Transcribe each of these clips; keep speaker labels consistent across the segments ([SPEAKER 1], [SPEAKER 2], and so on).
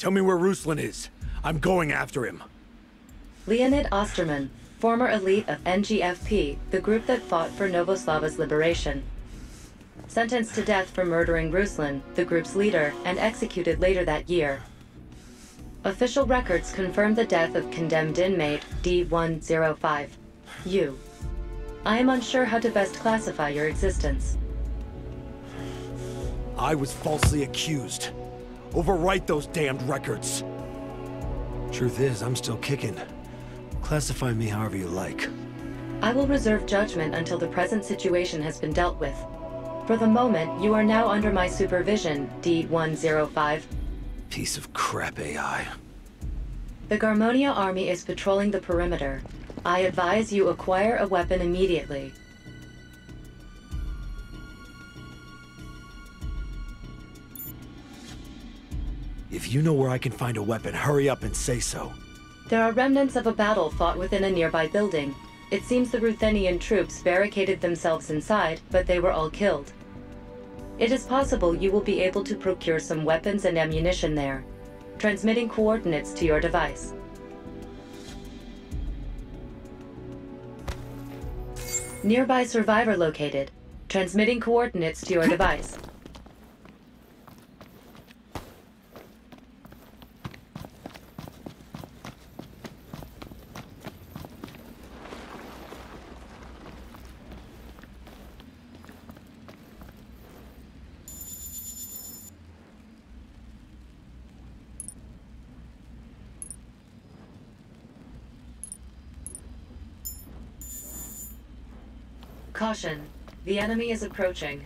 [SPEAKER 1] Tell me where Ruslan is. I'm going after him.
[SPEAKER 2] Leonid Osterman, former elite of NGFP, the group that fought for Novoslava's liberation. Sentenced to death for murdering Ruslan, the group's leader, and executed later that year. Official records confirm the death of condemned inmate D-105. You. I am unsure how to best classify your existence.
[SPEAKER 1] I was falsely accused. Overwrite those damned records. Truth is, I'm still kicking. Classify me however you like.
[SPEAKER 2] I will reserve judgment until the present situation has been dealt with. For the moment, you are now under my supervision, D-105.
[SPEAKER 1] Piece of crap AI.
[SPEAKER 2] The Garmonia army is patrolling the perimeter. I advise you acquire a weapon immediately.
[SPEAKER 1] If you know where I can find a weapon, hurry up and say so.
[SPEAKER 2] There are remnants of a battle fought within a nearby building. It seems the Ruthenian troops barricaded themselves inside, but they were all killed. It is possible you will be able to procure some weapons and ammunition there. Transmitting coordinates to your device. Nearby survivor located. Transmitting coordinates to your device. Caution. The enemy is approaching.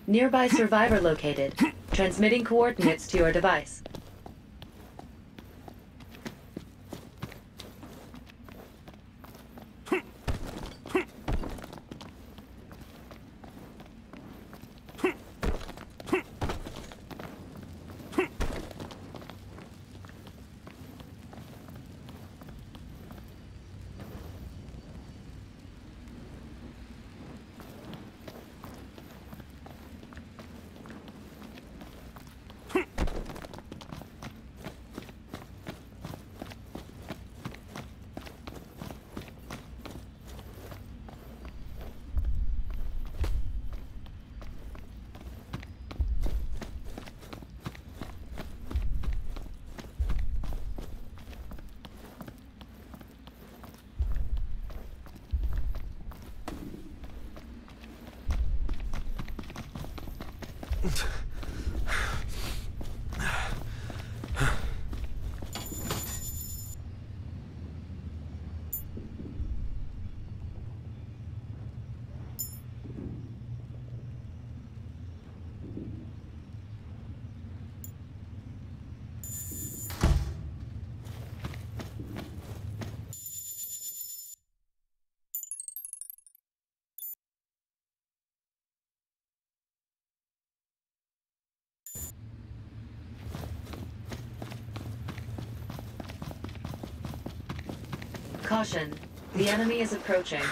[SPEAKER 2] Nearby survivor located. Transmitting coordinates to your device. Caution. The enemy is approaching.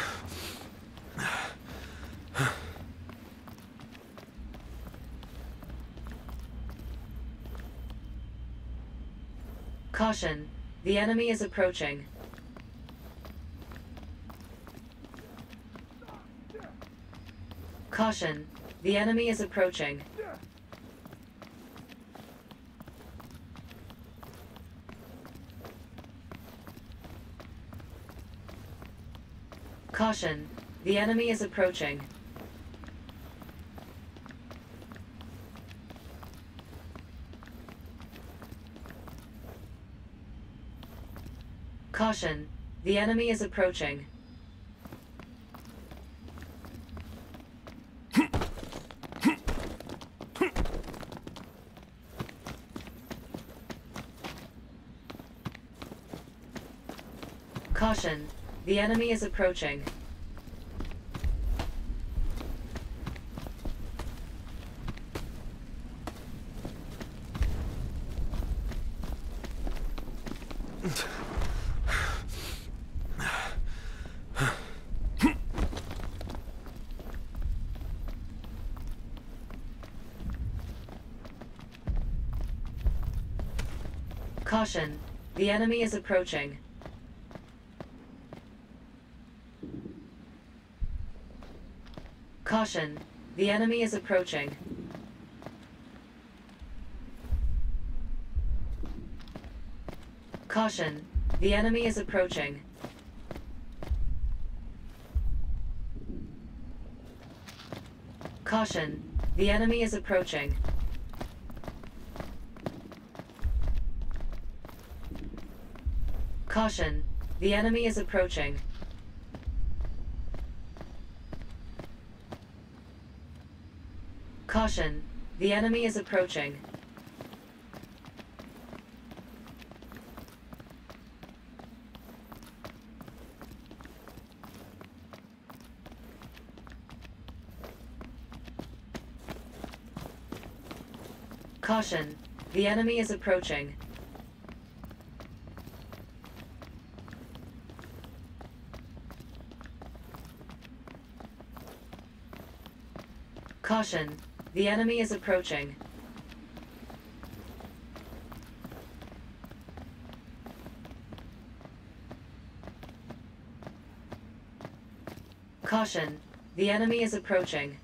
[SPEAKER 2] Caution. The enemy is approaching. Caution. The enemy is approaching. Caution. The enemy is approaching. Caution. The enemy is approaching. Caution. The enemy is approaching. Caution. The enemy is approaching. Caution. The enemy is approaching. Caution. The enemy is approaching. Caution. The enemy is approaching. Caution. The enemy is approaching. Caution. The enemy is approaching. Caution. The enemy is approaching. Caution. The enemy is approaching. Caution. The enemy is approaching.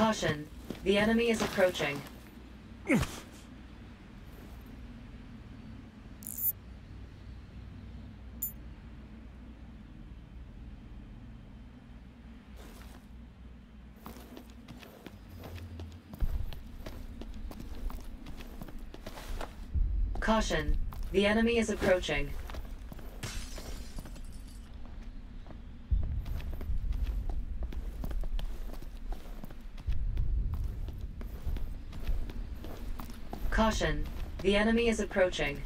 [SPEAKER 2] Caution. The enemy is approaching. Caution. The enemy is approaching. Caution. The enemy is approaching.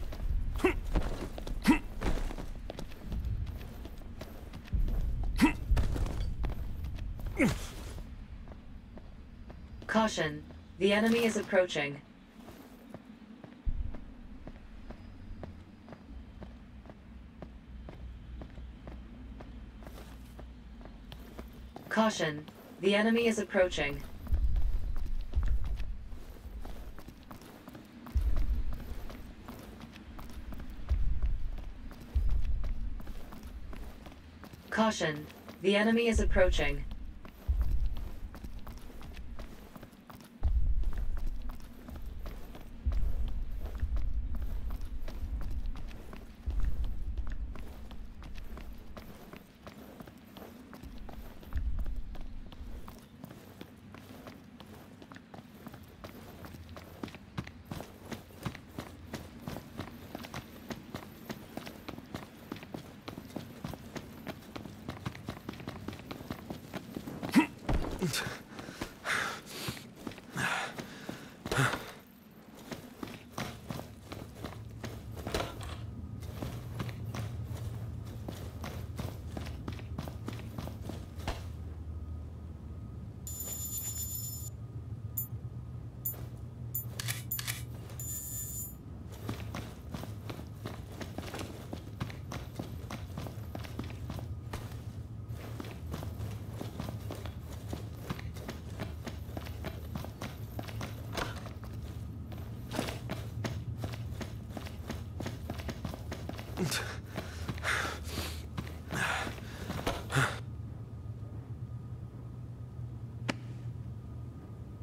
[SPEAKER 2] Caution. The enemy is approaching. Caution. The enemy is approaching. Caution. The enemy is approaching.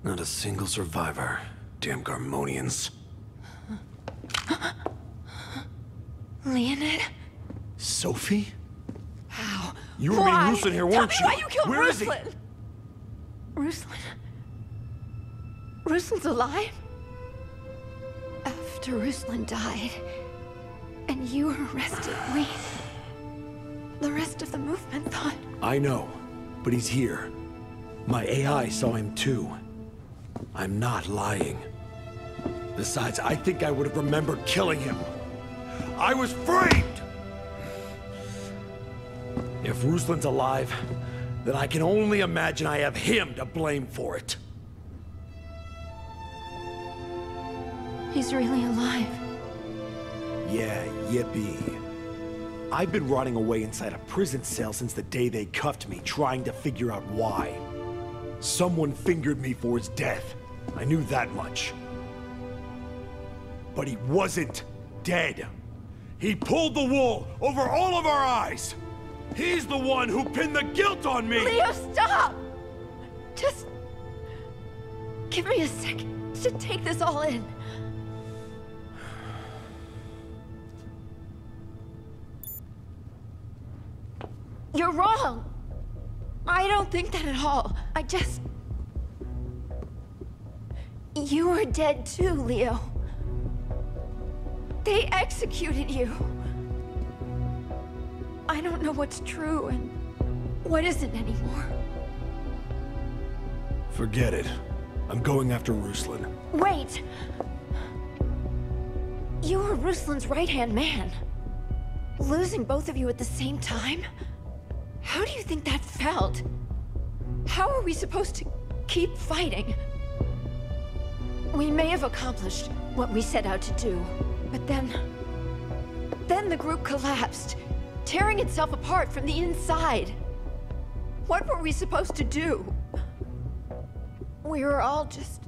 [SPEAKER 1] Not a single survivor. Damn Garmonians.
[SPEAKER 3] Leonid?
[SPEAKER 1] Sophie?
[SPEAKER 3] How?
[SPEAKER 1] You were meeting Ruslan here, weren't you?
[SPEAKER 3] Tell me why you killed
[SPEAKER 1] Where is he?
[SPEAKER 3] Ruslan! Ruslan? Ruslan's alive? After Ruslan died, and you were arrested, the rest of the movement thought...
[SPEAKER 1] I know, but he's here. My AI saw him too. I'm not lying. Besides, I think I would have remembered killing him. I was framed! If Ruslan's alive, then I can only imagine I have him to blame for it.
[SPEAKER 3] He's really alive.
[SPEAKER 1] Yeah, yippee. I've been rotting away inside a prison cell since the day they cuffed me, trying to figure out why. Someone fingered me for his death. I knew that much. But he wasn't dead. He pulled the wool over all of our eyes. He's the one who pinned the guilt on me!
[SPEAKER 3] Leo, stop! Just... give me a second to take this all in. You're wrong! I don't think that at all. I just... You were dead too, Leo. They executed you. I don't know what's true and what isn't anymore.
[SPEAKER 1] Forget it. I'm going after Ruslan.
[SPEAKER 3] Wait! You were Ruslan's right-hand man. Losing both of you at the same time? How do you think that felt? How are we supposed to keep fighting? We may have accomplished what we set out to do, but then the group collapsed, tearing itself apart from the inside. What were we supposed to do? We were all just...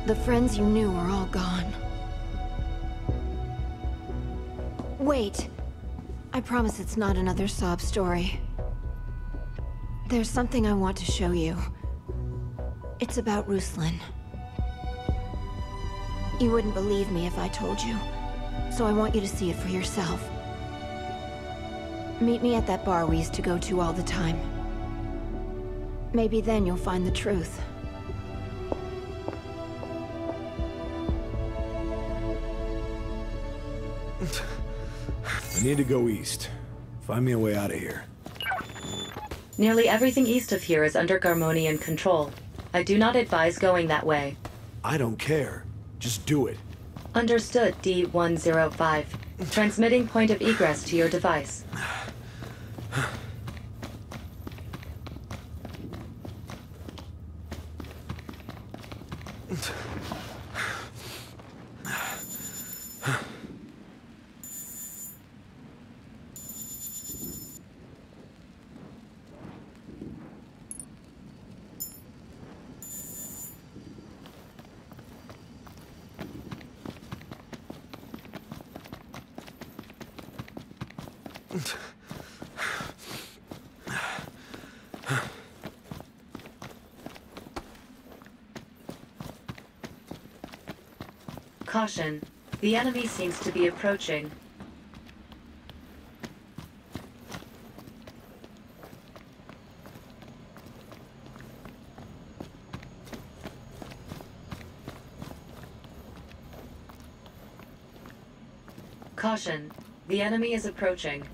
[SPEAKER 3] The friends you knew are all gone. Wait. I promise it's not another sob story. There's something I want to show you. It's about Ruslan. You wouldn't believe me if I told you, so I want you to see it for yourself. Meet me at that bar we used to go to all the time. Maybe then you'll find the truth.
[SPEAKER 1] I need to go east. Find me a way out of here.
[SPEAKER 2] Nearly everything east of here is under Garmonian control. I do not advise going that way.
[SPEAKER 1] I don't care. Just do it.
[SPEAKER 2] Understood, D-105. Transmitting point of egress to your device. Caution. The enemy seems to be approaching. Caution. The enemy is approaching.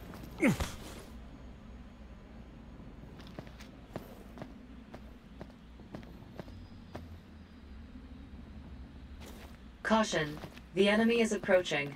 [SPEAKER 2] Caution. The enemy is approaching.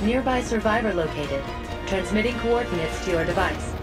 [SPEAKER 2] Nearby survivor located. Transmitting coordinates to your device.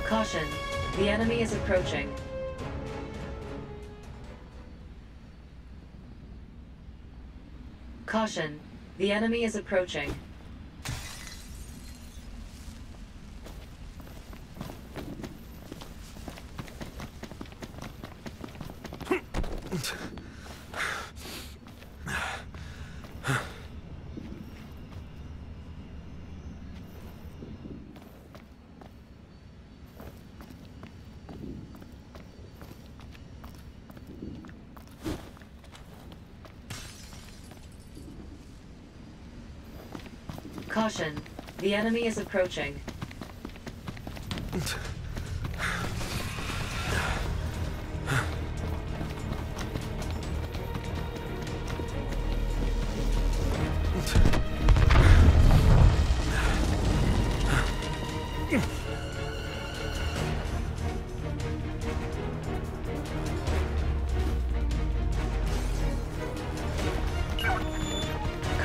[SPEAKER 2] Caution. The enemy is approaching. Caution. The enemy is approaching. Caution. The enemy is approaching.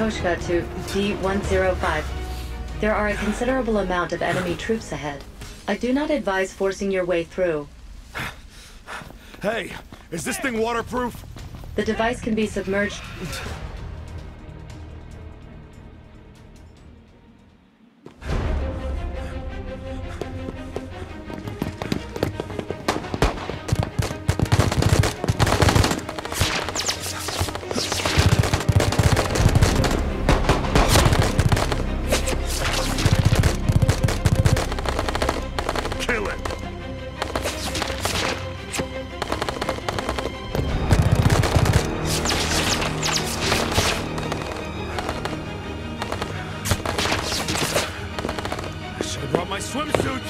[SPEAKER 2] Koshka to D105. There are a considerable amount of enemy troops ahead. I do not advise forcing your way through.
[SPEAKER 1] Hey, is this thing waterproof?
[SPEAKER 2] The device can be submerged.
[SPEAKER 1] Kill it! I should have brought my swimsuit!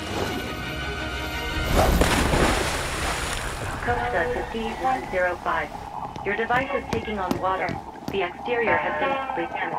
[SPEAKER 2] Costa to C-105. Your device is taking on water. The exterior has been completely